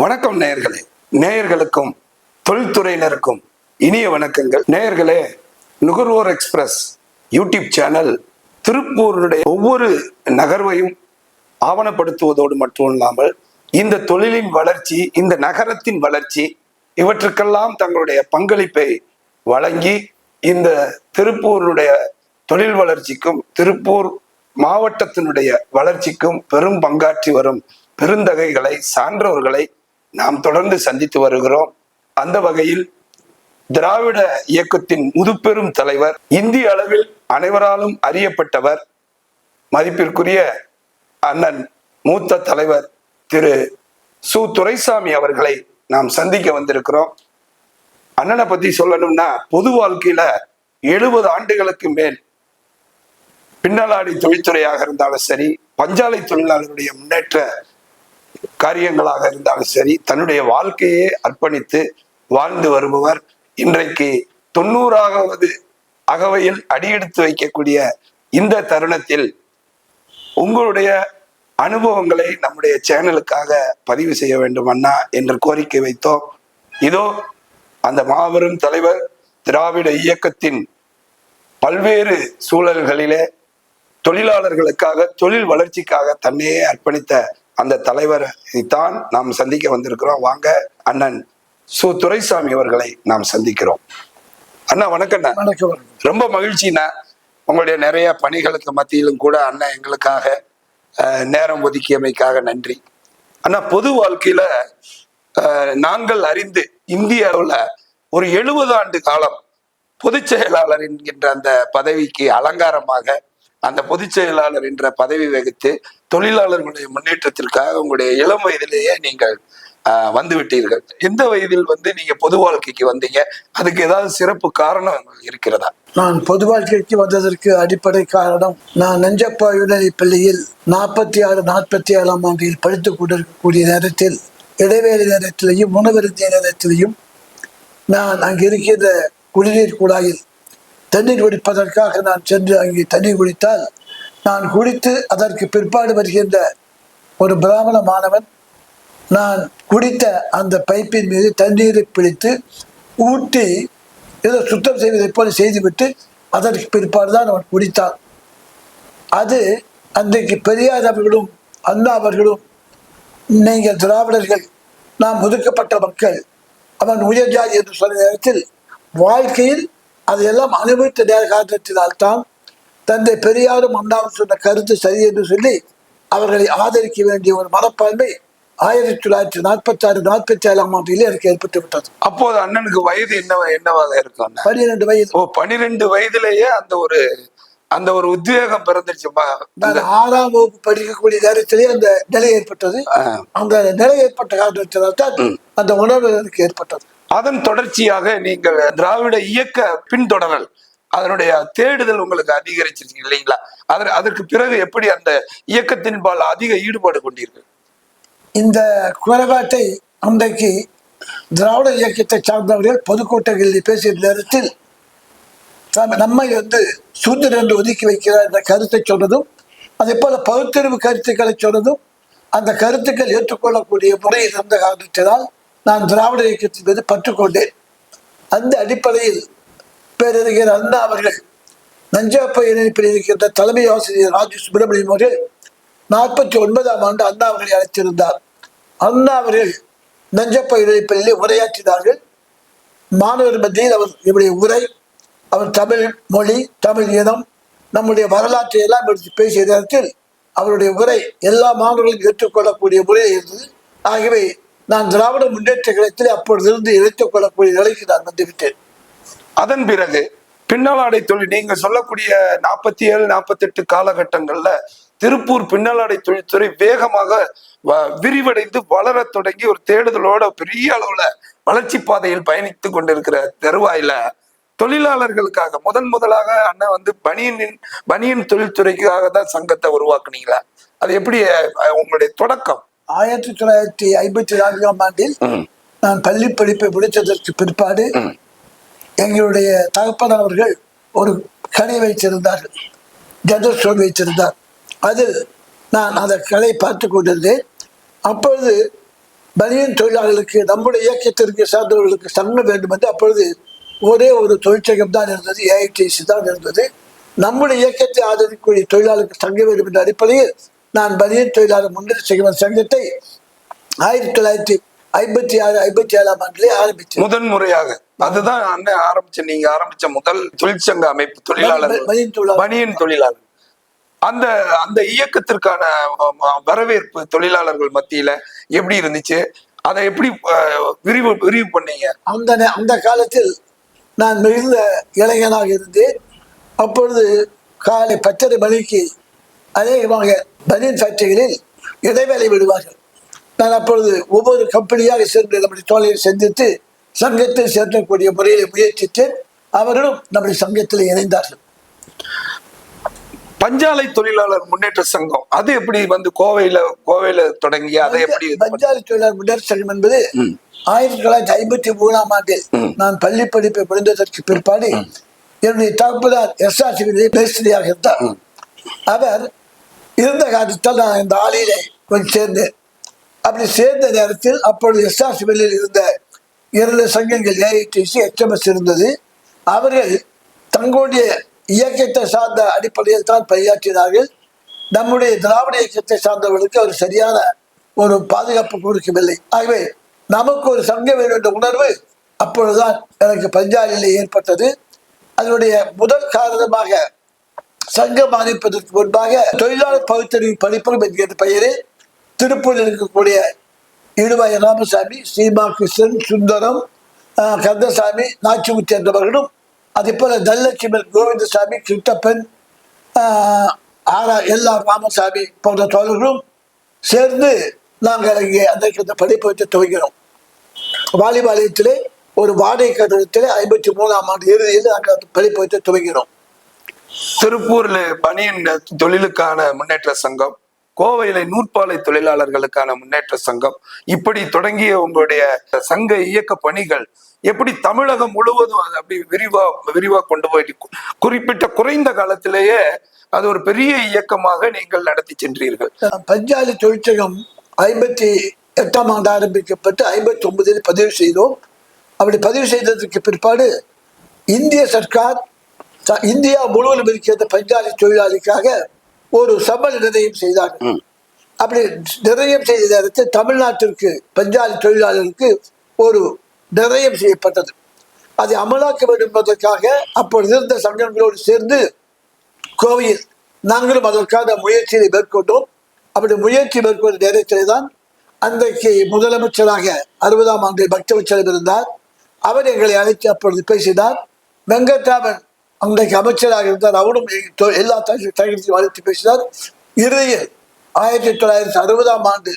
வணக்கம் நேயர்களே. நேயர்களுக்கும் தொழில்துறையினருக்கும் இனிய வணக்கங்கள். நேயர்களே, நுகர்வோர் எக்ஸ்பிரஸ் யூடியூப் சேனல் திருப்பூருடைய ஒவ்வொரு நகர்வையும் ஆவணப்படுத்துவதோடு மட்டுமல்லாமல் இந்த தொழிலின் வளர்ச்சி, இந்த நகரத்தின் வளர்ச்சி, இவற்றுக்கெல்லாம் தங்களுடைய பங்களிப்பை வழங்கி இந்த திருப்பூருடைய தொழில் வளர்ச்சிக்கும் திருப்பூர் மாவட்டத்தினுடைய வளர்ச்சிக்கும் பெரும் பங்காற்றி வரும் பெருந்தகைகளை, சான்றோர்களை நாம் தொடர்ந்து சந்தித்து வருகிறோம். அந்த வகையில் திராவிட இயக்கத்தின் முதுபெரும் தலைவர், இந்திய அளவில் அனைவராலும் அறியப்பட்டவர், மதிப்பிற்குரிய அண்ணன் மூத்த தலைவர் திரு சு. துரைசாமி அவர்களை நாம் சந்திக்க வந்திருக்கிறோம். அண்ணனை பத்தி சொல்லணும்னா, பொது வாழ்க்கையில 70 ஆண்டுகளுக்கு மேல் பின்னலாடி தொழில்துறையாக இருந்தாலும் சரி, பஞ்சாலை தொழிலாளர்களுடைய முன்னேற்ற காரியங்களாக இருந்தாலும் சரி, தன்னுடைய வாழ்க்கையே அர்ப்பணித்து வாழ்ந்து வருபவர். இன்றைக்கு 90வது அகவையில் அடியெடுத்து வைக்கக்கூடிய இந்த தருணத்தில் உங்களுடைய அனுபவங்களை நம்முடைய சேனலுக்காக பதிவு செய்ய வேண்டும் அண்ணா என்று கோரிக்கை வைத்தோம். இதோ அந்த மாபெரும் தலைவர், திராவிட இயக்கத்தின் பல்வேறு சூழல்களிலே தொழிலாளர்களுக்காக, தொழில் வளர்ச்சிக்காக தன்னையே அர்ப்பணித்த அந்த தலைவரை தான் நாம் சந்திக்க வந்திருக்கிறோம். வாங்க, அண்ணன் சு. துரைசாமி அவர்களை நாம் சந்திக்கிறோம். அண்ணா வணக்கண்ணா. வணக்கம். ரொம்ப மகிழ்ச்சிண்ணா. உங்களுடைய நிறைய பணிகளுக்கு மத்தியிலும் கூட அண்ணன் எங்களுக்காக நேரம் ஒதுக்கியமைக்காக நன்றி அண்ணா. பொது வாழ்க்கையில நாங்கள் அறிந்து இந்திய அளவுல ஒரு 70 ஆண்டு காலம் பொதுச் செயலாளர் என்கின்ற அந்த பதவிக்கு அலங்காரமாக அந்த பொதுச் செயலாளர் என்ற பதவி வகித்து தொழிலாளர்களுடைய முன்னேற்றத்திற்காக உங்களுடைய இளம் வயதிலேயே நீங்கள் வந்து விட்டீர்கள். எந்த வயதில் நீங்க பொது வாழ்க்கைக்கு வந்தீங்க? அதுக்கு ஏதாவது சிறப்பு காரணம் இருக்கிறதா? நான் பொது வாழ்க்கைக்கு வந்ததற்கு அடிப்படை காரணம், நான் நஞ்சப்பா உயர்நிலைப் பள்ளியில் 46-47ஆம் ஆண்டில் படித்துக் கொண்டிருக்கக்கூடிய நேரத்தில், இடைவேளை நேரத்திலையும் உணவருந்திய நேரத்திலையும் நான் அங்கு இருக்கின்ற குடிநீர் குழாயில் தண்ணீர் குடிப்பதற்காக நான் சென்று அங்கே தண்ணீர் குடித்தால், நான் குடித்து அதற்கு பிற்பாடு வருகின்ற ஒரு பிராமண மாணவன் நான் குடித்த அந்த பைப்பின் மீது தண்ணீரை பிடித்து ஊட்டி ஏதோ சுத்தம் செய்வதைப் போல செய்துவிட்டு அதற்கு பிற்பாடு தான் அவன் குடித்தான். அது அன்றைக்கு பெரியார் அவர்களும் அண்ணா அவர்களும், நீங்கள் திராவிடர்கள், நாம் ஒதுக்கப்பட்ட மக்கள், அவன் உயர் ஜாதி என்று சொன்ன நேரத்தில் வாழ்க்கையில் அதையெல்லாம் அனுபவித்த நேர காரணத்தினால்தான் தந்தை பெரியாரும் அண்ணாவும் சொன்ன கருத்து சரி என்று சொல்லி அவர்களை ஆதரிக்க வேண்டிய ஒரு மனப்பான்மை 1946-47ஆம் ஆண்டிலே எனக்கு ஏற்பட்டு விட்டது. அப்போது அண்ணனுக்கு வயது என்னவாக இருக்கும்? 12 வயது. 12 வயதிலேயே அந்த ஒரு உத்வேகம் பிறந்துருச்சு. நான் 6ஆம் வகுப்பு படிக்கக்கூடிய நேரத்திலே அந்த நிலை ஏற்பட்டது. அந்த நிலை ஏற்பட்ட காரணத்தினால்தான் அந்த உணர்வு எனக்கு ஏற்பட்டது. அதன் தொடர்ச்சியாக நீங்கள் திராவிட இயக்க பின்தொடரல், அதனுடைய தேடுதல் உங்களுக்கு அதிகரிச்சிருச்சு இல்லைங்களா? அதற்கு பிறகு எப்படி அந்த இயக்கத்தின் பால் அதிக ஈடுபாடு கொண்டீர்கள்? இந்த குறைபாட்டை அன்றைக்கு திராவிட இயக்கத்தை சார்ந்தவர்கள் பொதுக்கூட்டங்களில் பேசிய நேரத்தில் நம்மை சூத்திரன் என்று ஒதுக்கி வைக்கிறார் என்ற கருத்தை சொன்னதும், அதே போல பகுத்தறிவு கருத்துக்களை சொன்னதும், அந்த கருத்துக்கள் ஏற்றுக்கொள்ளக்கூடிய முறையில் இருந்த காரணத்தினால் நான் திராவிட இயக்கத்தின் மீது பற்றுக்கொண்டேன். அந்த அடிப்படையில் பேரறிஞர் அண்ணா அவர்கள் நஞ்சப்பா இணைப்பில் இருக்கின்ற தலைமை ஆசிரியர் ராஜு சுப்பிரமணியம் அவர்கள் 49ஆம் ஆண்டு அண்ணா அவர்களை அழைத்திருந்தார். அண்ணா அவர்கள் நஞ்சப்பா இணைப்பிலே உரையாற்றினார்கள். மாணவர் மத்தியில் அவர் இவருடைய உரை, அவர் தமிழ் மொழி, தமிழ் இனம், நம்முடைய வரலாற்றை எல்லாம் எடுத்து பேசிய நேரத்தில் அவருடைய உரை எல்லா மாணவர்களும் ஏற்றுக்கொள்ளக்கூடிய முறை இருந்தது. ஆகவே நான் திராவிட முன்னேற்ற கழகத்தில் அப்பொழுதிருந்து இணைத்துக் கொள்ளக்கூடிய நிலைக்கு நான் வந்துவிட்டேன். அதன் பிறகு பின்னலாடை தொழில், நீங்க சொல்லக்கூடிய 47-48 காலகட்டங்கள்ல திருப்பூர் பின்னலாடை தொழில்துறை வேகமாக விரிவடைந்து வளர தொடங்கி ஒரு தேடுதலோட பெரிய அளவுல வளர்ச்சி பாதையில் பயணித்துக் கொண்டிருக்கிற தருவாயில தொழிலாளர்களுக்காக முதலாக அண்ணன் பனியன் தொழில்துறைக்காக தான் சங்கத்தை உருவாக்குனீங்களா? அது எப்படி உங்களுடைய தொடக்கம்? 1954ஆம் ஆண்டில் நான் பள்ளி படிப்பை முடித்ததற்கு பிற்பாடு எங்களுடைய தகப்பன் அவர்கள் ஒரு கடை வைத்திருந்தார்கள், ஜெனரல் ஸ்டோர் வைத்திருந்தார். அதில் நான் அந்த கடை பார்த்து கொண்டிருந்தேன். அப்பொழுது பனியன் தொழிலாளர்களுக்கு நம்முடைய இயக்கத்திற்கு சார்ந்தவர்களுக்கு சங்கம் வேண்டும் என்று அப்பொழுது ஒரே ஒரு தொழிற்சங்கம் தான் இருந்தது, ஏஐடிசி தான் இருந்தது. நம்முடைய இயக்கத்தை ஆதரிக்கக்கூடிய தொழிலாளருக்கு சங்கம் வேண்டும் என்ற அடிப்படையில் நான் பனியன் தொழிலாளர் முன்னேற்ற சங்கத்தை 1956-57 ஆண்டிலே ஆரம்பித்தேன். முதன் முறையாக அதுதான் அண்ணன் நீங்க ஆரம்பிச்ச முதல் தொழிற்சங்க அமைப்பு தொழிலாளர் பனியன் தொழிலாளர். அந்த அந்த இயக்கத்திற்கான வரவேற்பு தொழிலாளர்கள் மத்தியில எப்படி இருந்துச்சு? அதை எப்படி விரிவு பண்ணீங்க? அந்த காலத்தில் நான் மிகுந்த இளைஞனாக இருந்தேன். அப்பொழுது காலை 10:30 மணிக்கு அநேகமாக பனியன் ஃபேக்டரிகளில் இடைவேளை விடுவார்கள். நான் அப்பொழுது ஒவ்வொரு கம்பெனியாக சென்று நம்முடைய தோழரை சந்தித்து சங்கத்தில் சேர்க்கக்கூடிய முறையில் முயற்சித்து அவர்களும் நம்முடைய சங்கத்தில் இணைந்தார்கள். பஞ்சாலை தொழிலாளர் முன்னேற்ற சங்கம் அது எப்படி வந்து கோவையில தொடங்கி அதை எப்படி? பஞ்சாலை தொழிலாளர் முன்னேற்ற சங்கம் என்பது 1953 ஆண்டில் நான் பள்ளி படிப்பை முடிந்ததற்கு பிற்பாடு என்னுடைய தகப்பனார் எஸ்ஆர்சி பேசியாக இருந்தார். அவர் இருந்த காலத்தில் நான் இந்த ஆலையிலே கொஞ்சம் சேர்ந்தேன். அப்படி சேர்ந்த நேரத்தில் அப்பொழுது எஸ்ஆர்சி வெளியில் இருந்த 2 சங்கங்கள் ஏஐடிசி, HMS இருந்தது. அவர்கள் தங்களுடைய இயக்கத்தை சார்ந்த அடிப்படையில் தான் பணியாற்றினார்கள். நம்முடைய திராவிட இயக்கத்தை சார்ந்தவர்களுக்கு அவர் சரியான ஒரு பாதுகாப்பு கொடுக்கவில்லை. ஆகவே நமக்கு ஒரு சங்கம் வேண்டும் என்ற உணர்வு அப்பொழுதுதான் எனக்கு பஞ்சாலையில் ஏற்பட்டது. அதனுடைய முதல் காரணமாக சங்கம் அமைப்பதற்கு முன்பாக தொழிலாளர் பகுத்தறிவு படிப்பகம் என்கிற பெயரில் திருப்பூரில் இருக்கக்கூடிய இடுவாய ராமசாமி, சீமா கிருஷ்ணன், சுந்தரம், கந்தசாமி, நாச்சிமுத்தி என்றவர்களும் அதே போல தனலட்சுமி, கோவிந்தசாமி, கிருட்டப்பன், எல்ஆர் ராமசாமி போன்ற தோழர்களும் சேர்ந்து நாங்கள் இங்கே அந்த படிப்பகத்தை துவங்கினோம். வாலிபாளையத்திலே ஒரு வாடகை கட்டடத்திலே 53ஆம் ஆண்டு இறுதியில் நாங்கள் அந்த படிப்பகத்தை துவங்கினோம். திருப்பூர்ல பனியன் தொழிலுக்கான முன்னேற்ற சங்கம், கோவையில நூற்பாலை தொழிலாளர்களுக்கான முன்னேற்ற சங்கம், இப்படி தொடங்கிய உங்களுடைய சங்க இயக்க பணிகள் எப்படி தமிழகம் முழுவதும் அது அப்படி விரிவா கொண்டு போயிட்டு குறிப்பிட்ட குறைந்த காலத்திலேயே அது ஒரு பெரிய இயக்கமாக நீங்கள் நடத்தி சென்றீர்கள். பஞ்சாலை தொழிற்சங்கம் 58ஆம் ஆண்டு ஆரம்பிக்கப்பட்டு 59 பதிவு செய்தோம். அப்படி பதிவு செய்ததற்கு பிற்பாடு இந்திய சர்க்கார் இந்தியா முழுவதும் இருக்கிற பஞ்சாலை தொழிலாளிக்காக ஒரு சம்பள நிர்ணயம் செய்தார்கள். அப்படி நிர்ணயம் செய்த நேரத்தில் தமிழ்நாட்டிற்கு பஞ்சாலை தொழிலாளர்களுக்கு ஒரு நிர்ணயம் செய்யப்பட்டது. அதை அமலாக்க வேண்டும் என்பதற்காக அப்பொழுது இருந்த சங்கங்களோடு சேர்ந்து கோவையில் நாங்களும் அதற்கான முயற்சியை மேற்கொண்டோம். அப்படி முயற்சி மேற்கொண்ட நேரத்திலே தான் அன்றைக்கு முதலமைச்சராக 60ஆம் ஆண்டு பக்தவச்சலம் இருந்தார். அவர் எங்களை அழைத்து அப்பொழுது பேசினார். வெங்கட்ராமன் அன்றைக்கு அமைச்சராக இருந்தார். அவரும் எல்லா தகவலையும் அழைத்து பேசினார். இறுதியில் 1960ஆம் ஆண்டு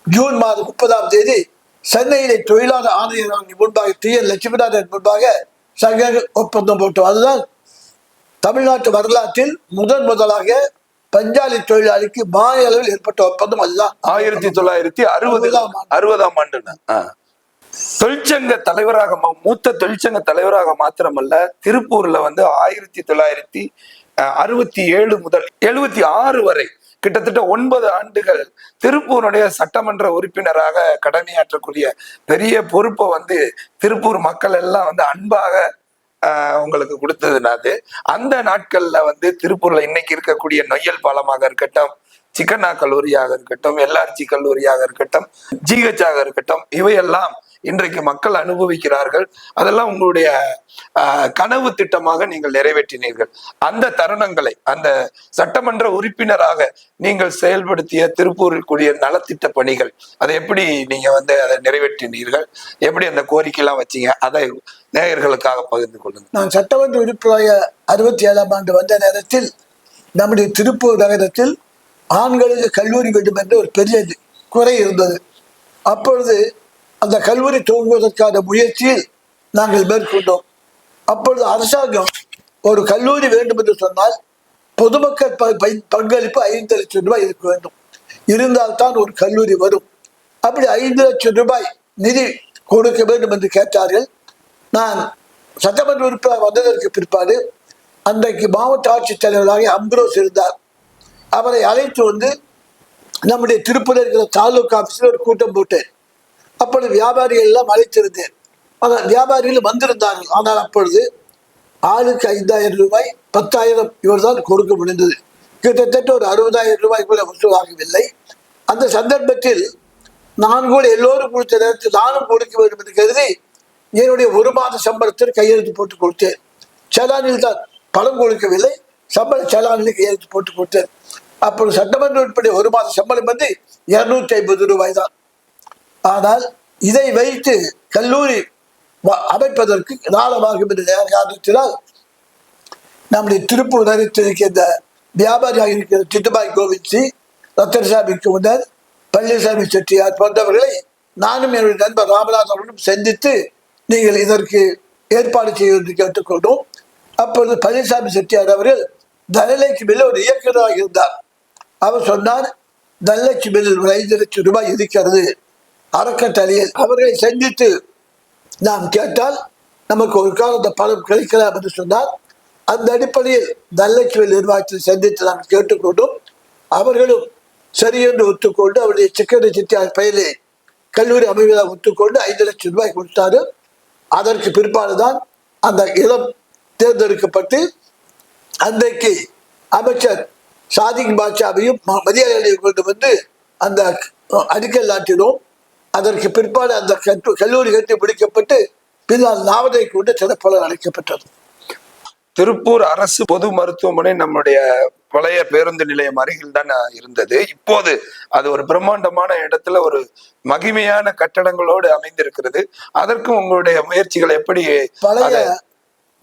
ஜூன் மாதம் 30ஆம் தேதி சென்னையிலே தொழிலாளர் ஆணையர் முன்பாக TN லட்சுமிநாதன் முன்பாக சங்கங்கள் ஒப்பந்தம் போட்டோம். அதுதான் தமிழ்நாட்டு வரலாற்றில் முதலாக பஞ்சாலை தொழிலாளிக்கு மாநில அளவில் ஏற்பட்ட ஒப்பந்தம். அதுதான் 1960ஆம் ஆண்டு. தொழிற்சங்க தலைவராக மூத்த தொழிற்சங்க தலைவராக மாத்திரமல்ல, திருப்பூர்ல வந்து 1967 முதல் 76 வரை கிட்டத்தட்ட 9 ஆண்டுகள் திருப்பூருடைய சட்டமன்ற உறுப்பினராக கடமையாற்றக்கூடிய பெரிய பொறுப்பை வந்து திருப்பூர் மக்கள் எல்லாம் வந்து அன்பாக உங்களுக்கு கொடுத்ததுனாது. அந்த நாட்கள்ல வந்து திருப்பூர்ல இன்னைக்கு இருக்கக்கூடிய நொய்யல் பாலமாக இருக்கட்டும், சிக்கண்ணா கல்லூரியாக இருக்கட்டும், LRG கல்லூரியாக இருக்கட்டும், GH ஆக இருக்கட்டும், இவையெல்லாம் இன்றைக்கு மக்கள் அனுபவிக்கிறார்கள். அதெல்லாம் உங்களுடைய கனவு திட்டமாக நீங்கள் நிறைவேற்றினீர்கள். அந்த தருணங்களை அந்த சட்டமன்ற உறுப்பினராக நீங்கள் செயல்படுத்திய திருப்பூரில் கூடிய நலத்திட்ட பணிகள் அதை எப்படி நீங்க வந்து அதை நிறைவேற்றினீர்கள்? எப்படி அந்த கோரிக்கைலாம் வச்சீங்க? அதை நேயர்களுக்காக பகிர்ந்து கொள்ளுங்க. நான் சட்டமன்ற உறுப்பினராக 67ஆம் ஆண்டு வந்த நேரத்தில் நம்முடைய திருப்பூர் நகரத்தில் ஆண்களுக்கு கல்லூரி வேண்டும் என்ற ஒரு பெரிய குறை இருந்தது. அப்பொழுது அந்த கல்லூரி துவங்குவதற்கான முயற்சியில் நாங்கள் மேற்கொண்டோம். அப்பொழுது அரசாங்கம் ஒரு கல்லூரி வேண்டும் என்று சொன்னால் பொதுமக்கள் பங்களிப்பு 5 லட்சம் ரூபாய் இருக்க வேண்டும், இருந்தால்தான் ஒரு கல்லூரி வரும். அப்படி 5 லட்சம் ரூபாய் நிதி கொடுக்க வேண்டும் என்று கேட்டார்கள். நான் சட்டமன்ற உறுப்பினர் வந்ததற்கு பிற்பாடு அன்றைக்கு மாவட்ட ஆட்சித்தலைவராக அம்ப்ரோஸ் இருந்தார். அவரை அழைத்து வந்து நம்முடைய திருப்பூரில் இருக்கிற தாலுகா ஆஃபீஸில் ஒரு கூட்டம் போட்டேன். அப்பொழுது வியாபாரிகள் எல்லாம் அழைத்திருந்தேன். ஆனால் வியாபாரிகள் வந்திருந்தார்கள். ஆனால் அப்பொழுது ஆளுக்கு 5,000 ரூபாய், 10,000 இவர்தான் கொடுக்க முடிந்தது. கிட்டத்தட்ட ஒரு 60,000 ரூபாய் கூட வசூலாகவில்லை. அந்த சந்தர்ப்பத்தில் நான் கூட எல்லோரும் கொடுத்த நேரத்தில் நானும் கொடுக்க வேண்டும் என்று கருதி என்னுடைய 1 மாத சம்பளத்தில் கையெழுத்து போட்டு கொடுத்தேன். செலானில் தான், பணம் கொடுக்கவில்லை, சம்பள செலானில் கையெழுத்து போட்டு கொடுத்தேன். அப்பொழுது சட்டமன்ற உட்பட 1 மாத சம்பளம் வந்து 250 ரூபாய் தான். ஆனால் இதை வைத்து கல்லூரி அமைப்பதற்கு நாளமாகும் என்ற காரணத்தினால் நம்முடைய திருப்பூர் நகரத்தில் இருக்கின்ற வியாபாரியாக இருக்கிற சிட்டுபாய் கோவிச்சி, ரத்தனசாமி குமுதர், பழனிசாமி செட்டியார் போன்றவர்களை நானும் என்னுடைய நண்பர் ராமநாதனுடன் சந்தித்து நீங்கள் இதற்கு ஏற்பாடு செய்வதற்கு கேட்டுக்கொண்டோம். அப்பொழுது பழனிசாமி செட்டியார் அவர்கள் தனலட்சுமியில் ஒரு இயக்குநராக இருந்தார். அவர் சொன்னார், தனலட்சுமியில் ஒரு 5 லட்சம் ரூபாய் இருக்கிறது அறக்கட்டளையில். அவர்களை சந்தித்து நாம் கேட்டால் நமக்கு ஒரு கால பணம் கிடைக்கலாம் என்று சொன்னார். அந்த அடிப்படையில் தனலட்சுமி நிர்வாகத்தில் சந்தித்து நாம் கேட்டுக்கொண்டோம். அவர்களும் சரி என்று ஒத்துக்கொண்டு அவருடைய சிக்கன சித்தியார் பெயரிலே கல்லூரி அமைவதாக ஒத்துக்கொண்டு 5 லட்சம் ரூபாய் கொடுத்தாரு. அதற்கு பிற்பாடுதான் அந்த இடம் தேர்ந்தெடுக்கப்பட்டு அன்றைக்கு அமைச்சர் சாதிக் பாட்சாவையும் மதியாளையும் கொண்டு வந்து அந்த அடிக்கல் நாட்டினோம். அதற்கு பிற்பாடு அந்த கல்லூரி கட்டி பிடிக்கப்பட்டு பின்னால் நாவதை கொண்டு சிறப்பாக அழைக்கப்பட்டது. திருப்பூர் அரசு பொது மருத்துவமனை நம்முடைய பழைய பேருந்து நிலையம் அருகில் தான் இருந்தது. இப்போது அது ஒரு பிரம்மாண்டமான இடத்துல ஒரு மகிமையான கட்டடங்களோடு அமைந்திருக்கிறது. அதற்கும் உங்களுடைய முயற்சிகள் எப்படி? பழைய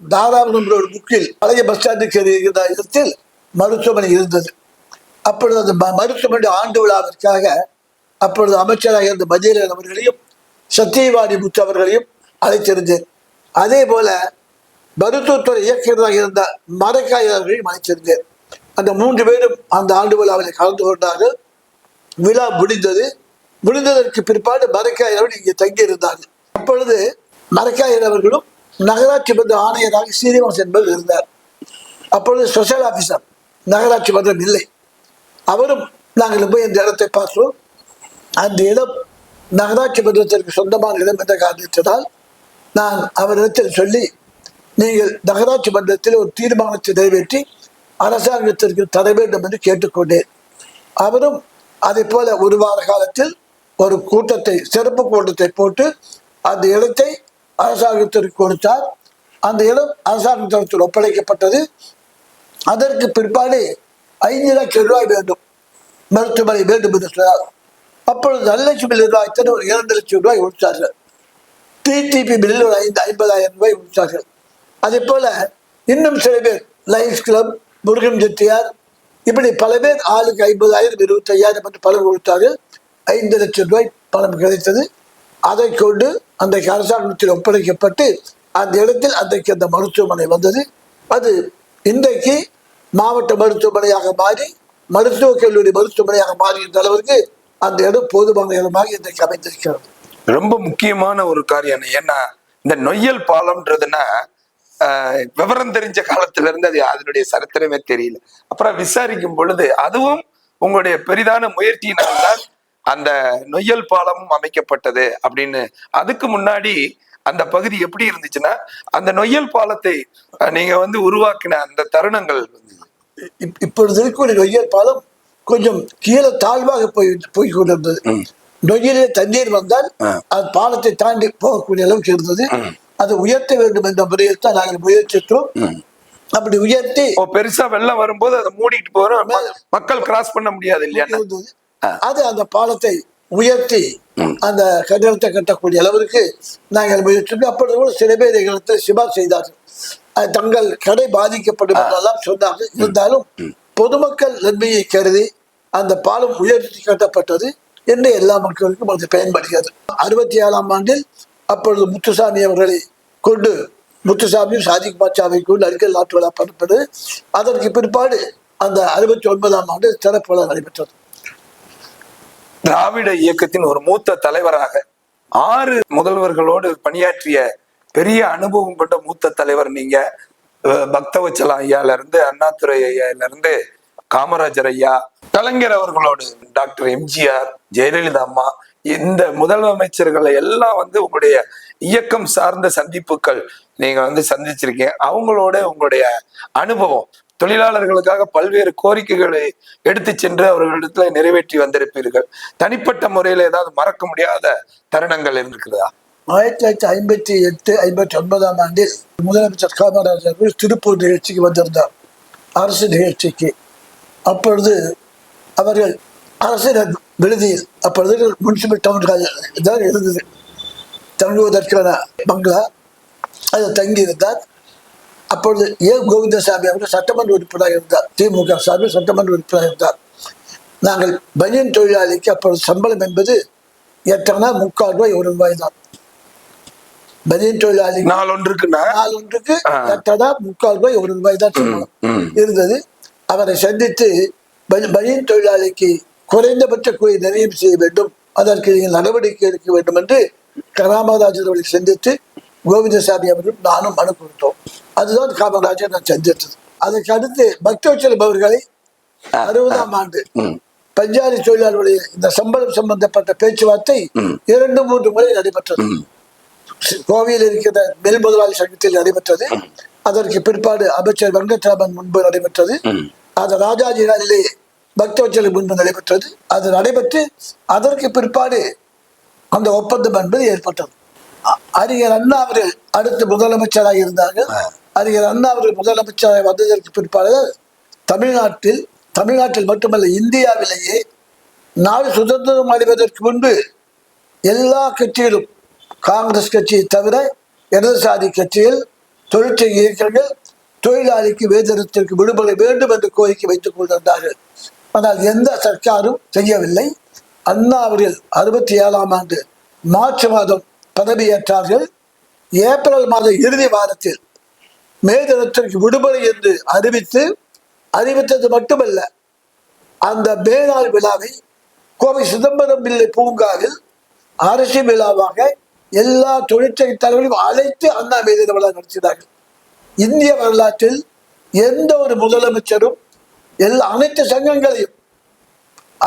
தாராபுரம் ரோடு புக்கில் பழைய பஸ் ஸ்டாண்டுக்கு இருக்கிற இடத்தில் மருத்துவமனை இருந்தது. அப்பொழுது அந்த மருத்துவமனை ஆண்டு விழாவிற்காக அப்பொழுது அமைச்சராக இருந்த மதியழகன் அவர்களையும் சத்தியவாணி முத்து அவர்களையும் அழைத்திருந்தேன். அதே போல மருத்துவத்துறை இயக்குநராக இருந்த மரக்காயர் அவர்களையும் அழைத்திருந்தேன். அந்த 3 பேரும் அந்த ஆண்டு விழாவில் கலந்து கொண்டார்கள். விழா முடிந்ததற்கு பிற்பாடு மரக்காயர் அவர்கள் இங்கே தங்கி இருந்தார்கள். அப்பொழுது மரக்காயர் அவர்களும் நகராட்சி மன்ற ஆணையராக சீனிவாசன் என்பவர் இருந்தார். அப்பொழுது ஸ்பெஷல் ஆபீசர் நகராட்சி மன்றம் இல்லை. அவரும் நாங்கள் போய் இந்த இடத்தை பார்த்தோம். அந்த இடம் நகராட்சி மன்றத்திற்கு சொந்தமான இடம் என்ற காரணத்தினால் நான் அவரிடத்தில் சொல்லி, நீங்கள் நகராட்சி மன்றத்தில் ஒரு தீர்மானத்தை நிறைவேற்றி அரசாங்கத்திற்கு தர வேண்டும் என்று கேட்டுக்கொண்டேன். அவரும் அதை போல 1 வார காலத்தில் ஒரு கூட்டத்தை, சிறப்பு கூட்டத்தை போட்டு அந்த இடத்தை அரசாங்கத்திற்கு கொடுத்தார். அந்த இடம் அரசாங்கத்தில் ஒப்படைக்கப்பட்டது. அதற்கு பிற்பாடு 5 லட்சம் ரூபாய் வேண்டும், மருத்துவமனை வேண்டும் என்று சொன்னார். அப்பொழுது தனலட்சுமி நிர்வாகத்தில் ஒரு 2 லட்சம் ரூபாய் கொடுத்தார்கள். டிடிபி பில்லில் ஒரு 50,000 ரூபாய் கொடுத்தார்கள். அதே போல இன்னும் சில பேர் லயன்ஸ் கிளப், முருகன் செட்டியார், இப்படி பல பேர் ஆளுக்கு 50,000, 25,000 என்று பலர் கொடுத்தார்கள். 5 லட்சம் ரூபாய் பணம் கிடைத்தது. அதை கொண்டு அன்றைக்கு அரசாங்கத்தில் ஒப்படைக்கப்பட்டு அந்த இடத்தில் அன்றைக்கு அந்த மருத்துவமனை வந்தது. அது இன்றைக்கு மாவட்ட மருத்துவமனையாக மாறி மருத்துவக் கல்லூரி மருத்துவமனையாக மாறுகின்ற அளவிற்கு அந்த இடம் போதுமான இடமாக இன்றைக்கு அமைந்திருக்கிறது. ரொம்ப முக்கியமான ஒரு காரியம். ஏன்னா இந்த நொய்யல் பாலம்ன்றதுன்னா விவரம் தெரிஞ்ச காலத்துல இருந்து அது அதனுடைய சரித்திரமே தெரியல. அப்புறம் விசாரிக்கும் பொழுது அதுவும் உங்களுடைய பெரிதான முயற்சியினால்தான் அந்த நொய்யல் பாலமும் அமைக்கப்பட்டது அப்படின்னு. அதுக்கு முன்னாடி அந்த பகுதி எப்படி இருந்துச்சுன்னா, அந்த நொய்யல் பாலத்தை நீங்க உருவாக்கின அந்த தருணங்கள் இப்பொழுது இருக்கக்கூடிய நொய்யல் பாலம் கொஞ்சம் கீழே தாழ்வாக போய் கொண்டிருந்தது. நொய்யலிலே தண்ணீர் வந்தால் அது பாலத்தை தாண்டி போகக்கூடிய அளவுக்கு இருந்தது. அதை உயர்த்த வேண்டும் என்ற முறையில் தான் நாங்கள் முயற்சித்தோம். அப்படி உயர்த்தி பெருசா வெள்ளம் வரும்போது அதை மூடிட்டு போறோம், மக்கள் கிராஸ் பண்ண முடியாது இல்லையா. அது அந்த பாலத்தை உயர்த்தி அந்த கட்டிடத்தை கட்டக்கூடிய அளவிற்கு நாங்கள் முயற்சி. அப்பொழுது கூட சில பேர் எங்களுக்கு சிபார் செய்தார்கள். தங்கள் கடை பாதிக்கப்படும் என்றெல்லாம் சொன்னார்கள். இருந்தாலும் பொதுமக்கள் நன்மையை கருதி அந்த பாலம் உயர்த்தி கட்டப்பட்டது என்று எல்லா மக்களுக்கும் அது பயன்படுகிறது. 67ஆம் ஆண்டில் அப்பொழுது முத்துசாமி அவர்களை கொண்டு, முத்துசாமியும் சாதிக் பாட்சாவை கொண்டு அடிக்கல் நாட்டு விழா பண்ணப்பட்டது. அதற்கு பிற்பாடு அந்த 69ஆம் ஆண்டு சிறப்பு விழா நடைபெற்றது. திராவிட இயக்கத்தின் ஒரு மூத்த தலைவராக 6 முதல்வர்களோடு பணியாற்றிய பெரிய அனுபவம் கொண்ட மூத்த தலைவர் நீங்க. பக்தவச்சலம் ஐயால இருந்து, அண்ணாதுரை ஐயால இருந்து, காமராஜர் ஐயா, கலைஞர் அவர்களோடு டாக்டர் எம்ஜிஆர், ஜெயலலிதா அம்மா, இந்த முதலமைச்சர்களை எல்லாம் வந்து உங்களுடைய இயக்கம் சார்ந்த சந்திப்புகள் நீங்க வந்து சந்திச்சிருக்கீங்க. அவங்களோட உங்களுடைய அனுபவம், தொழிலாளர்களுக்காக பல்வேறு கோரிக்கைகளை எடுத்து சென்று அவர்களிடத்துல நிறைவேற்றி வந்திருப்பீர்கள். தனிப்பட்ட முறையில ஏதாவது மறக்க முடியாத தருணங்கள் இருக்கிறதா? 1958, 59ஆம் ஆண்டில் முதலமைச்சர் காமராஜர் அவர்கள் திருப்பூர் நிகழ்ச்சிக்கு வந்திருந்தார், அரசு நிகழ்ச்சிக்கு. அப்பொழுது அவர்கள் அரசினர் விடுதியில், அப்பொழுது முனிசிபல் டவுன் ஹால் தான் இருந்தது, தங்குவதற்கான பங்களா, அதில் தங்கியிருந்தார். அப்பொழுது கோவிந்தசாமி அவர்கள் சட்டமன்ற உறுப்பினராக இருந்தார், திமுக சார்பில் சட்டமன்ற உறுப்பினராக இருந்தார். நாங்கள் பனியன் தொழிலாளிக்கு அப்பொழுது சம்பளம் என்பது எட்டனா 3/4 ரூபாய் 1 ரூபாய் தான். பனியன் தொழிலாளி நாளொன்றுக்கு எட்டனா 3/4 ரூபாய் 1 ரூபாய் தான் சம்பளம் இருந்தது. அவரை சந்தித்து பனியன் தொழிலாளிக்கு குறைந்தபட்ச கூலி நிர்ணயம் செய்ய வேண்டும், அதற்கு நீங்கள் நடவடிக்கை எடுக்க வேண்டும் என்று காமராஜர் அவர்களை சந்தித்து கோவிந்தசாமி அவர்களும் நானும் மனு கொடுத்தோம். அதுதான் காமராஜர் நான் சந்தித்தது. அதற்கு அடுத்து பக்தவச்சலம் அவர்களை 60ஆம் ஆண்டு பஞ்சாரி தொழிலாளர்களுடைய இந்த சம்பளம் சம்பந்தப்பட்ட பேச்சுவார்த்தை 2-3 முறை நடைபெற்றது. கோவையில் இருக்கிற நெல் முதலாளி சங்கத்தில் நடைபெற்றது. அதற்கு பிற்பாடு அமைச்சர் வெங்கட்ராமன் முன்பு நடைபெற்றது. அது ராஜாஜி நாளிலே பக்தவச்சலம் முன்பு நடைபெற்றது. அது நடைபெற்று அதற்கு பிற்பாடு அந்த ஒப்பந்தம் என்பது ஏற்பட்டது. அறிஞர் அண்ணா அவர்கள் அடுத்து முதலமைச்சராக இருந்தார்கள். அறிஞர் அண்ணா அவர்கள் முதலமைச்சராக வந்ததற்கு பிற்பாடு தமிழ்நாட்டில் மட்டுமல்ல, இந்தியாவிலேயே நாடு சுதந்திரம் அடைவதற்கு முன்பு எல்லா கட்சிகளும், காங்கிரஸ் கட்சியை தவிர இடதுசாரி கட்சிகள், தொழிற்சங்க இயக்கங்கள் தொழிலாளிக்கு வேதனத்திற்கு விடுபட வேண்டும் என்று கோரிக்கை வைத்துக் கொண்டிருந்தார்கள். ஆனால் எந்த சர்க்காரும் செய்யவில்லை. அண்ணா அவர்கள் 67ஆம் ஆண்டு மார்ச் மாதம் பதவியேற்றார்கள். ஏப்ரல் மாத இறுதி வாரத்தில் மே தினத்திற்கு விடுமுறை என்று அறிவித்தது மட்டுமல்ல, அந்த மே நாள் விழாவை கோவை சிதம்பரம் பிள்ளை பூங்காவில் அரசு விழாவாக எல்லா தொழிற்சங்க தலைவர்களையும் அழைத்து அண்ணா மே தின விழா நடத்தினார்கள். இந்திய வரலாற்றில் எந்த ஒரு முதலமைச்சரும் அனைத்து சங்கங்களையும்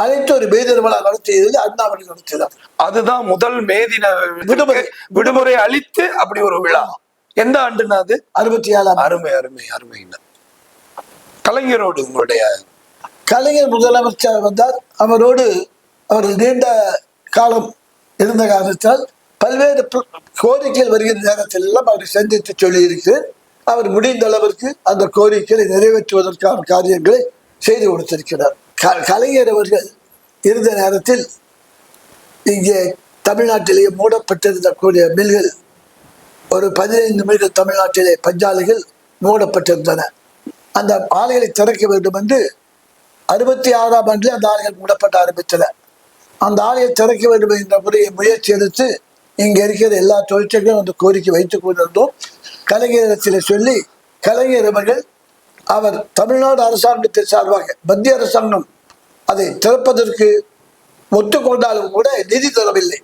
அனைத்து ஒரு மே தின விழா நடத்தியதில் அண்ணா அவர்கள் நடத்தினார். அதுதான் முதல் மே தின விடுமுறை அளித்து அப்படி ஒரு விழா. எந்த ஆண்டுனா அது? 67. அருமை அருமை அருமை. கலைஞரோடு உங்களுடைய கலைஞர் முதலமைச்சர் வந்தார். அவர் நீண்ட காலம் இருந்த காரணத்தால் பல்வேறு கோரிக்கைகள் வருகிற நேரத்தில் எல்லாம் அவரை சந்தித்து சொல்லியிருக்கிறேன். அவர் முடிந்த அளவிற்கு அந்த கோரிக்கைகளை நிறைவேற்றுவதற்கான காரியங்களை செய்து கொடுத்திருக்கிறார். கலைஞர் அவர்கள் இருந்த நேரத்தில் இங்கே தமிழ்நாட்டிலேயே மூடப்பட்டிருந்த கூடிய மில்கள், ஒரு 15 மில்கள் தமிழ்நாட்டிலே பஞ்சாலைகள் மூடப்பட்டிருந்தன. அந்த ஆலைகளை திறக்க வேண்டும் என்று 66ஆம் ஆண்டில் அந்த ஆலைகள் மூடப்பட்ட ஆரம்பித்தன. அந்த ஆலையை திறக்க வேண்டும் என்ற முயற்சி எடுத்து இங்கே இருக்கிற எல்லா தொழிற்சங்களும் அந்த கோரிக்கை வைத்துக் கொண்டிருந்தோம். கலைஞரிடத்தில் சொல்லி கலைஞர் அவர்கள் அவர் தமிழ்நாடு அரசாங்கத்தின் சார்பாக மத்திய அரசாங்கம் அதை திறப்பதற்கு ஒத்துக்கொண்டாலும் கூட நிதி தரவில்லை.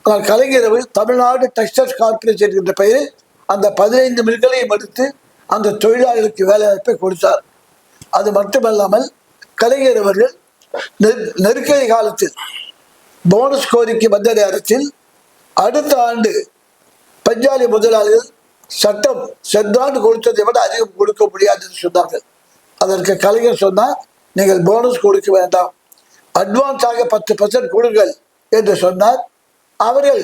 ஆனால் கலைஞர் அவர்கள் தமிழ்நாடு டெக்ஸ்டைல்ஸ் கார்பரேஷன் என்ற பெயரில் அந்த 15 மில்களையும் எடுத்து அந்த தொழிலாளர்களுக்கு வேலைவாய்ப்பை கொடுத்தார். அது மட்டுமல்லாமல் கலைஞர் அவர்கள் நெருக்கடி காலத்தில் போனஸ் கோரிக்கை வந்த நேரத்தில் அடுத்த ஆண்டு பஞ்சாலை முதலாளிகள் சட்டம் சென்றாண்டு கொடுத்ததை விட அதிகம் கொடுக்க முடியாது என்று சொன்னார்கள். அதற்கு கலைஞர் சொன்னார், நீங்கள் போனஸ் கொடுக்க வேண்டாம், அட்வான்ஸாக 10% கொடுங்கள் என்று சொன்னார். அவர்கள்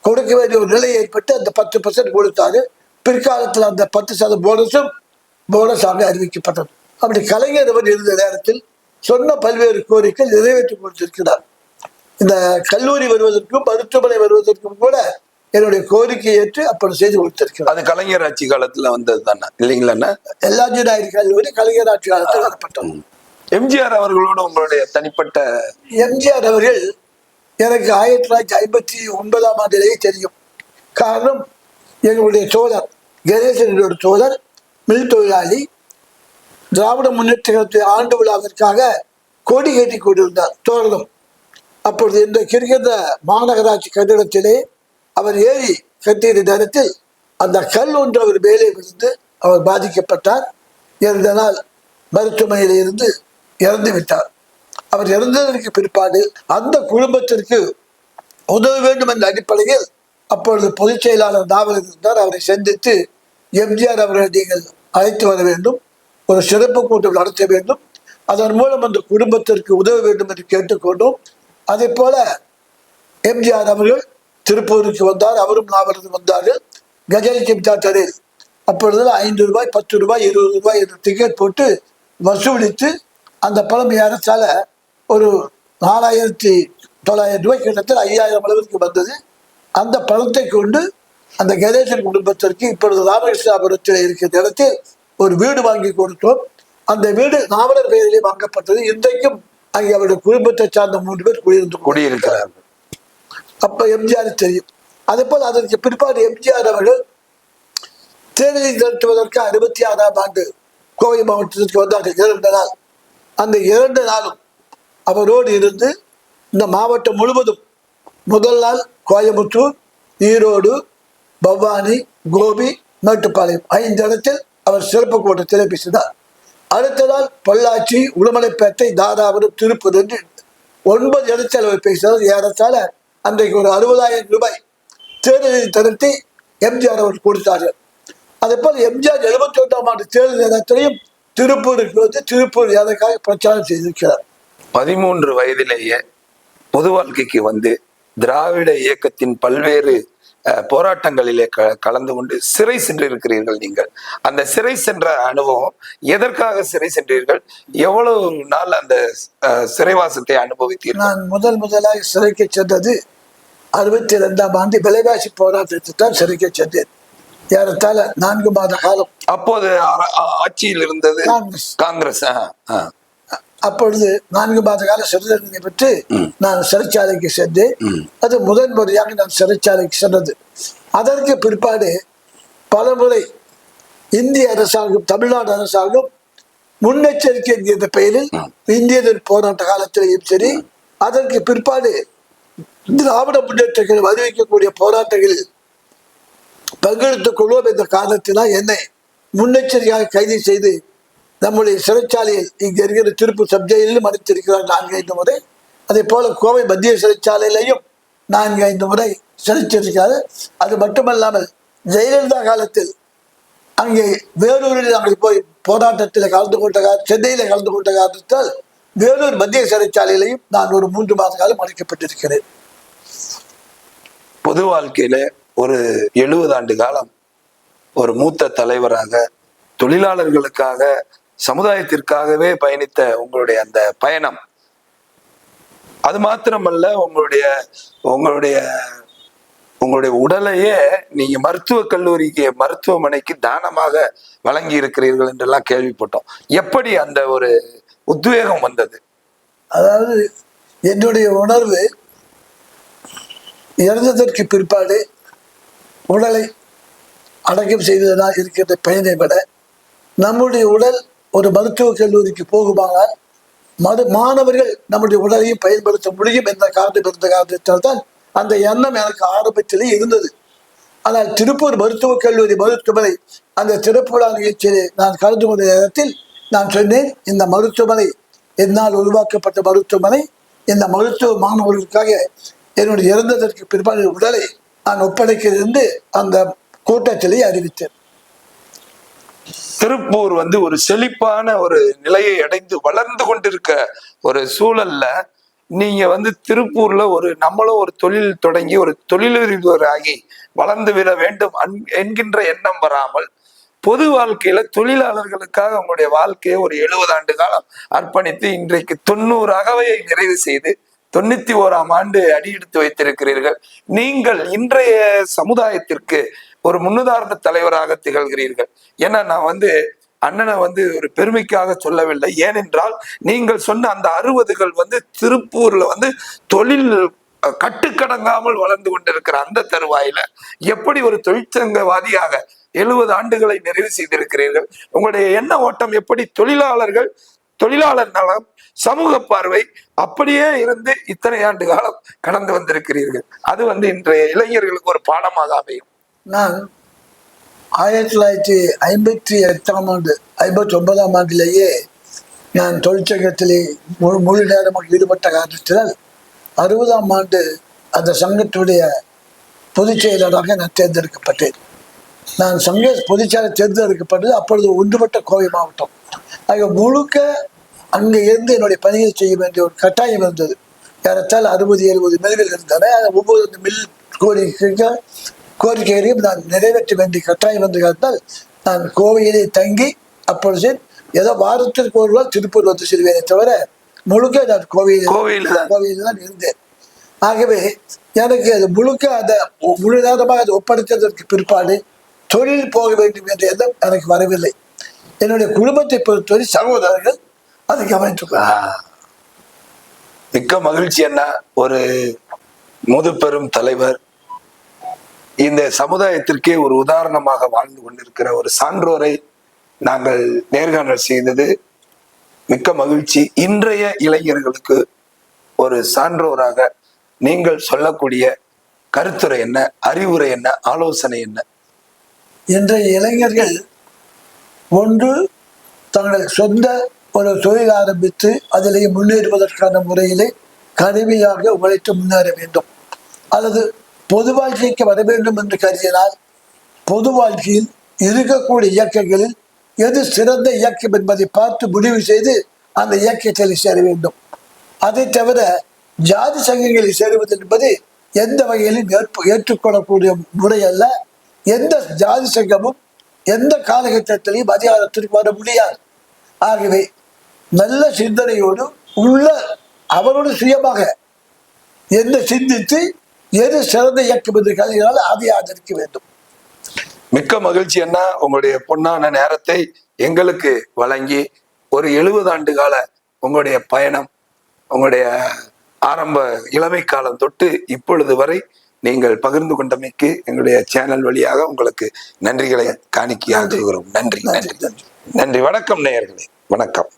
கொடுக்க வேண்டிய ஒரு நிலை ஏற்பட்டு அந்த 10% கொடுத்தாரு. பிற்காலத்தில் அந்த 10% போனஸாக அறிவிக்கப்பட்டது. அப்படி கலைஞர் இருந்த நேரத்தில் சொன்ன பல்வேறு கோரிக்கை நிறைவேற்றி கொடுத்திருக்கிறார். இந்த கல்லூரி வருவதற்கும் மருத்துவமனை வருவதற்கும் கூட என்னுடைய கோரிக்கையை ஏற்று அப்படி செய்து கொடுத்திருக்கிறார். அது கலைஞர் ஆட்சி காலத்துல வந்தது தானே இல்லைங்களா? எல்லாஜி நாயுடு கல்லூரி கலைஞர் ஆட்சி காலத்தில் வரப்பட்டது. எம்ஜிஆர் அவர்களோட உங்களுடைய தனிப்பட்ட? எம்ஜிஆர் அவர்கள் எனக்கு 1959ஆம் ஆண்டிலேயே தெரியும். காரணம், எங்களுடைய தோழர் கணேசனுடைய தோழர் மில் தொழிலாளி திராவிட முன்னேற்ற ஆண்டு விழாவிற்காக கொடி கட்டி கொண்டிருந்தார் தோழரும். அப்பொழுது இந்த கிருகின்ற மாநகராட்சி கட்டிடத்திலே அவர் ஏறி கட்டிய நேரத்தில் அந்த கல் ஒன்று அவர் மேலே விழுந்து அவர் பாதிக்கப்பட்டார். இறந்த நாள் மருத்துவமனையில் இருந்து இறந்து விட்டார். அவர் இறந்ததற்கு பிற்பாடு அந்த குடும்பத்திற்கு உதவ வேண்டும் என்ற அடிப்படையில் அப்பொழுது பொதுச் செயலாளர் நாவல் இருந்தார். அவரை சந்தித்து எம்ஜிஆர் அவர்களை நீங்கள் அழைத்து வர வேண்டும், ஒரு சிறப்பு கூட்டம் நடத்த வேண்டும், அதன் மூலம் அந்த குடும்பத்திற்கு உதவ வேண்டும் என்று கேட்டுக்கொண்டோம். அதே போல எம்ஜிஆர் அவர்கள் திருப்பூருக்கு வந்தார், அவரும் நாவலரும் வந்தார்கள். கஜல் தியேட்டரில் அப்பொழுது 5 ரூபாய் 10 ரூபாய் 20 ரூபாய் என்று டிக்கெட் போட்டு வசூலித்து அந்த பணம் ஏறத்தால ஒரு 4,900 ரூபாய், கிட்டத்தட்ட 5,000 அளவிற்கு வந்தது. அந்த பணத்தை கொண்டு அந்த கணேசன் குடும்பத்திற்கு இப்பொழுது ராமகிருஷ்ணாபுரத்தில் இருக்கிற இடத்தில் ஒரு வீடு வாங்கி கொடுத்தோம். அந்த வீடு நாவலர் பெயரிலே வாங்கப்பட்டது. இன்றைக்கும் அங்கே அவருடைய குடும்பத்தை சார்ந்த 3 பேர் குடியிருக்கிறார்கள். அப்ப எம்ஜிஆர் தெரியும். அதே போல் அதற்கு பிற்பாடு எம்ஜிஆர் அவர்கள் தேர்தலை நடத்துவதற்கு 66ஆம் ஆண்டு கோவை மாவட்டத்திற்கு வந்தார்கள் 2 நாள். அந்த 2 நாளும் அவரோடு இருந்து இந்த மாவட்டம் முழுவதும் முதல் நாள் கோயம்புத்தூர், ஈரோடு, பவானி, கோபி, மேட்டுப்பாளையம் 5 இடத்தில் அவர் சிறப்பு கூட்டத்தில் பேசினார். அடுத்த நாள் பொள்ளாச்சி, உடுமலைப்பேட்டை, தாராபுரம், திருப்பூர் என்று 9 இடத்தில் அவர் பேசினார். ஏறத்தாழ அன்றைக்கு ஒரு 60,000 ரூபாய் தேர்தலில் திரட்டி எம்ஜிஆர் அவர் கொடுத்தார்கள். அதே போல் எம்ஜிஆர் 71ஆம் ஆண்டு தேர்தல் நேரத்திலையும் திருப்பூருக்கு வந்து திருப்பூர் எதற்காக பிரச்சாரம் செய்திருக்கிறார். 13 வயதிலேயே பொது வாழ்க்கைக்கு வந்து திராவிட இயக்கத்தின் பல்வேறு போராட்டங்களிலே கலந்து கொண்டு சிறை சென்றிருக்கிறீர்கள். நீங்கள் அந்த சிறை சென்ற அனுபவம், எதற்காக சிறை சென்றீர்கள், எவ்வளவு நாள் அந்த சிறைவாசத்தை அனுபவித்தீர்கள்? நான் முதலாக சிறைக்கு சென்றது 62ஆம் ஆண்டு விலைவாசி போராட்டத்தை தான் சிறைக்கு சென்றேன். ஏறத்தாழ 4 மாத காலம். அப்போது ஆட்சியில் இருந்தது காங்கிரஸ். அப்பொழுது 4 மாத கால சிறை தண்டனை பெற்று நான் சிறைச்சாலைக்கு சென்றேன். அது முதன் முறையாக நான் சிறைச்சாலைக்கு சென்றது. அதற்கு பிற்பாடு பலமுறை இந்திய அரசாங்கம், தமிழ்நாடு அரசாங்கம் முன்னெச்சரிக்கை என்கின்ற பெயரில் இந்திய போராட்ட காலத்திலேயும் சரி, அதற்கு பிற்பாடு திராவிட முன்னேற்றங்கள் அறிவிக்கக்கூடிய போராட்டங்களில் பங்கெடுத்துக் கொள்வோம் என்ற காரணத்தினால் என்னை முன்னெச்சரிக்கையாக கைது செய்து நம்முடைய சிறைச்சாலையில் இங்கே இருக்கிற திருப்பூர் சப்ஜெயிலும் அடைத்திருக்கிறார் 4-5 முறை. அதே போல கோவை மத்திய சிறைச்சாலையிலையும் 4-5 முறை சிறைச்சிருக்கிறார். அது மட்டுமல்லாமல் ஜெயலலிதா காலத்தில் அங்கே வேலூரில் நாங்கள் போய் போராட்டத்தில் கலந்து கொண்ட சென்னையில் கலந்து கொண்ட காரணத்தால் வேலூர் மத்திய சிறைச்சாலையிலையும் நான் ஒரு 3 மாத காலம் அடைக்கப்பட்டிருக்கிறேன். பொது வாழ்க்கையில ஒரு 70 ஆண்டு காலம் ஒரு மூத்த தலைவராக தொழிலாளர்களுக்காக, சமுதாயத்திற்காகவே பயணித்த உங்களுடைய அந்த பயணம், அது மாத்திரமல்ல, உங்களுடைய உடலையே நீங்க மருத்துவக் கல்லூரிக்கு, மருத்துவமனைக்கு தானமாக வழங்கி இருக்கிறீர்கள் என்றெல்லாம் கேள்விப்பட்டோம். எப்படி அந்த ஒரு உத்வேகம் வந்தது? அதாவது என்னுடைய உணர்வு இறந்ததற்கு பிற்பாடு உடலை அடக்கம் செய்வதனால் இருக்கின்ற பயனை விட நம்முடைய உடல் ஒரு மருத்துவக் கல்லூரிக்கு போகுமானால் மாணவர்கள் நம்முடைய உடலையும் பயன்படுத்த முடியும் என்ற காரணத்தால் தான் அந்த எண்ணம் எனக்கு ஆரம்பத்திலே இருந்தது. ஆனால் திருப்பூர் மருத்துவக் கல்லூரி மருத்துவமனை அந்த திருப்பூர் நிகழ்ச்சியிலே நான் கலந்து கொண்ட நேரத்தில் நான் சொன்னேன், இந்த மருத்துவமனை என்னால் உருவாக்கப்பட்ட மருத்துவமனை, இந்த மருத்துவ மாணவர்களுக்காக என்னுடைய இறந்ததற்கு பிற்பாடு உடலை நான் ஒப்படைக்கிறது என்று அந்த கூட்டத்திலே அறிவித்தேன். திருப்பூர் வந்து ஒரு செழிப்பான ஒரு நிலையை அடைந்து வளர்ந்து கொண்டிருக்க ஒரு சூழல்ல நீங்க வந்து திருப்பூர்ல நம்மளும் ஒரு தொழில் தொடங்கி ஒரு தொழிலதிபராகி வளர்ந்து விட வேண்டும் என்கின்ற எண்ணம் வராமல் பொது வாழ்க்கையில தொழிலாளர்களுக்காக உங்களுடைய வாழ்க்கையை ஒரு 70 ஆண்டு காலம் அர்ப்பணித்து இன்றைக்கு 90 அகவையை நிறைவு செய்து 91ஆம் ஆண்டு அடியெடுத்து வைத்திருக்கிறீர்கள். நீங்கள் இன்றைய சமுதாயத்திற்கு ஒரு முன்னுதாரண தலைவராக திகழ்கிறீர்கள். ஏன்னா நான் அண்ணனை ஒரு பெருமைக்காக சொல்லவில்லை. ஏனென்றால் நீங்கள் சொன்ன அந்த 60கள் திருப்பூர்ல தொழில் கட்டுக்கடங்காமல் வளர்ந்து கொண்டிருக்கிற அந்த தருவாயில எப்படி ஒரு தொழிற்சங்கவாதியாக 70 ஆண்டுகளை நிறைவு செய்திருக்கிறீர்கள். உங்களுடைய எண்ண ஓட்டம் எப்படி தொழிலாளர் நலம், சமூக பார்வை அப்படியே இருந்து இத்தனை ஆண்டு காலம் கடந்து வந்திருக்கிறீர்கள். அது இன்றைய இளைஞர்களுக்கு ஒரு பாடமாக அமையும். நான் 1958ஆம் ஆண்டு 59ஆம் ஆண்டிலேயே நான் தொழிற்சங்கத்திலே முழு நேரமாக ஈடுபட்ட காரணத்தினால் 60ஆம் ஆண்டு அந்த சங்கத்துடைய பொதுச் செயலராக நான் தேர்ந்தெடுக்கப்பட்டேன். நான் சங்க பொதுச்செயலர் தேர்ந்தெடுக்கப்பட்டது அப்பொழுது ஒன்றுபட்ட கோவை மாவட்டம். ஆக முழுக்க அங்கே இருந்து என்னுடைய பணியை செய்ய வேண்டிய ஒரு கட்டாயம் இருந்தது. ஏறத்தால் 60-70 மில்கள் இருந்தன. ஒவ்வொரு மில் கோரிக்கைகளையும் நான் நிறைவேற்ற வேண்டிய கட்டாயம் என்று காரணத்தால் நான் கோவையிலே தங்கி அப்பொழுது ஏதோ வாரத்திற்கு ஒரு நாள் திருப்பூர் வந்து செல்வேனே தவிர முழுக்க நான் கோவையில் தான் இருந்தேன். ஆகவே எனக்கு அது முழுக்க அதை முழு நேரமாக அதை ஒப்படைத்ததற்கு பிற்பாடு தொழில் போக வேண்டும் என்ற எண்ணம் எனக்கு வரவில்லை. என்னுடைய குடும்பத்தை பொறுத்தவரை சகோதரர்கள் அதை கவனித்துக்கிறார். மிக்க மகிழ்ச்சி அண்ணா. ஒரு முதுபெரும் தலைவர், இந்த சமுதாயத்திற்கே ஒரு உதாரணமாக வாழ்ந்து கொண்டிருக்கிற ஒரு சான்றோரை நாங்கள் நேர்காணல் செய்தது மிக்க மகிழ்ச்சி. இன்றைய இளைஞர்களுக்கு ஒரு சான்றோராக நீங்கள் சொல்லக்கூடிய கருத்துரை என்ன, அறிவுரை என்ன, ஆலோசனை என்ன? இன்றைய இளைஞர்கள் ஒன்று தங்கள் சொந்த ஒரு தொழில் ஆரம்பித்து அதிலேயே முன்னேறுவதற்கான முறையிலே கடுமையாக உழைத்து முன்னேற வேண்டும். அல்லது பொது வாழ்க்கைக்கு வர வேண்டும் என்று கருதினால் பொது வாழ்க்கையில் இருக்கக்கூடிய இயக்கங்களில் எது சிறந்த இயக்கம் என்பதை பார்த்து முடிவு செய்து அந்த இயக்கத்தில் சேர வேண்டும். அதை தவிர ஜாதி சங்கங்களில் சேருவது என்பது எந்த வகையிலும் ஏற்றுக்கொள்ளக்கூடிய முறை அல்ல. எந்த ஜாதி சங்கமும் எந்த காலகட்டத்திலையும் அதிகாரத்திற்கு வர முடியாது. ஆகவே நல்ல சிந்தனையோடு உள்ள அவரோடு சுயமாக என்ன சிந்தித்து எது சிறந்த இயக்கம் என்று கருதினால் அதை ஆதரிக்க வேண்டும். மிக்க மகிழ்ச்சி அண்ணா. உங்களுடைய பொன்னான நேரத்தை எங்களுக்கு வழங்கி ஒரு 70 ஆண்டு கால உங்களுடைய பயணம், உங்களுடைய ஆரம்ப இளமை காலம் தொட்டு இப்பொழுது வரை நீங்கள் பகிர்ந்து கொண்டமைக்கு எங்களுடைய சேனல் வழியாக உங்களுக்கு நன்றிகளை காணிக்கையாக்குகிறோம். நன்றி. வணக்கம் நேயர்களே, வணக்கம்.